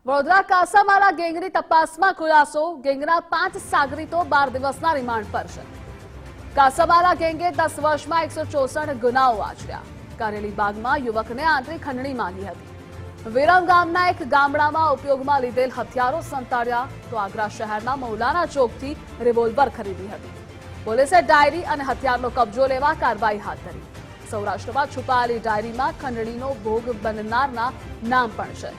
વડોદરા કાસામાલા ગેંગની તપાસમાં ખુલાસો, ગેંગના 5 સાગરીતો 12 દિવસના રિમાન્ડ પર છે। કાસામાલા ગેંગે 10 વર્ષમાં 164 ગુનાઓ આચર્યા। કારેલી બાગમાં યુવકને આંતરિક ખંડણી માંગી હતી। વિરમ ગામના એક ગામડામાં ઉપયોગમાં લીધેલ હથિયારો સંતાડ્યા તો આગ્રા શહેરના મૌલાના ચોકથી રિવોલ્વર ખરીદી હતી। પોલીસે ડાયરી અને હથિયારનો કબજો લેવા કાર્યવાહી હાથ ધરી। સૌરાષ્ટ્રમાં છુપાયેલી ડાયરીમાં ખંડણીનો ભોગ બનનારના નામ પણ છે।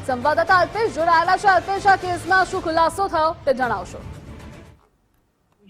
સંવાદદાતા અલ્પેશ જોડાયેલા છે। અલ્પેશ, આ કેસમાં શું ખુલાસો થયો તે જણાવશો।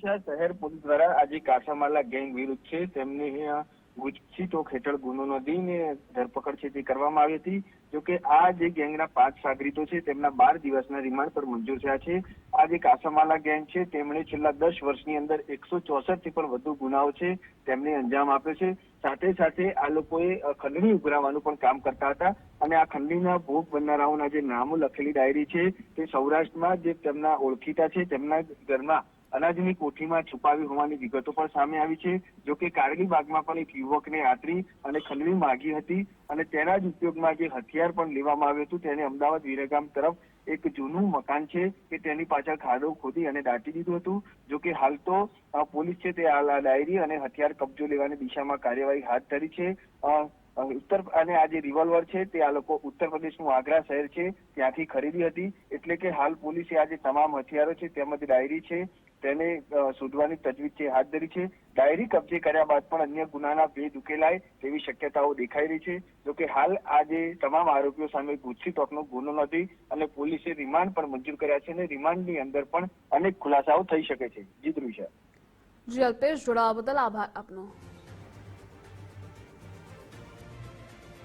શહેર પોલીસ દ્વારા આજે કાસામાલા ગેંગ વિરુદ્ધ છે તેમની ગુજસીટોક હેઠળ ગુનો નોંધીને ધરપકડ છે તે કરવામાં આવી હતી। જોકે આ જે ગેંગના 5 સાગરીતો છે તેમના 12 દિવસના રિમાન્ડ પર મંજૂર થયા છે। આ જે કાસામાલા ગેંગ છે તેમણે છેલ્લા 10 વર્ષની અંદર 164 થી પણ વધુ ગુનાઓ છે તેમને અંજામ આપ્યો છે। સાથે સાથે આ લોકોએ ખંડણી ઉઘરાવવાનું પણ કામ કરતા હતા અને આ ખંડણીના ભોગ બનનારાઓના જે નામો લખેલી ડાયરી છે તે સૌરાષ્ટ્રમાં જે તેમના ઓળખીતા છે તેમના ઘરમાં અનાજની કોઠીમાં છુપાવી હોવાની વિગતો પણ સામે આવી છે। જો કે કારેલી બાગમાં પણ એક યુવકને આતરી અને ખંડણી માંગી હતી અને તેના જ ઉપયોગમાં જે હથિયાર પણ લેવામાં આવ્યું હતું તેને અમદાવાદ વિરગામ તરફ એક જૂનું મકાન છે કે તેની પાછળ ખાડો ખોદી અને દાટી દીધું હતું। જો કે હાલ તો પોલીસ છે તે આ ડાયરી અને હથિયાર કબજો લેવાની દિશામાં કાર્યવાહી હાથ ધરી છે। ઉત્તર અને આ જે રિવોલ્વર છે તે આ લોકો ઉત્તર પ્રદેશનું આગ્રા શહેર છે ત્યાંથી ખરીદી હતી। એટલે કે હાલ પોલીસે આ જે તમામ હથિયારો છે તેમજ ડાયરી છે તેને શોધવાની તજવીજ છે હાથ ધરી છે। ડાયરી કબજે કર્યા બાદ પણ અન્ય ગુનાના ભેદ ઉકેલાય તેવી શક્યતાઓ દેખાઈ રહી છે। જોકે હાલ આ જે તમામ આરોપીઓ સામે ગુજસીટોકનો ગુનો નોંધી અને પોલીસે રિમાન્ડ પણ મંજૂર કર્યા છે અને રિમાન્ડની અંદર પણ અનેક ખુલાસાઓ થઈ શકે છે। જી ધ્રુવિશા। જી અલ્પેશ, જોડાવા બદલ આભાર આપનો।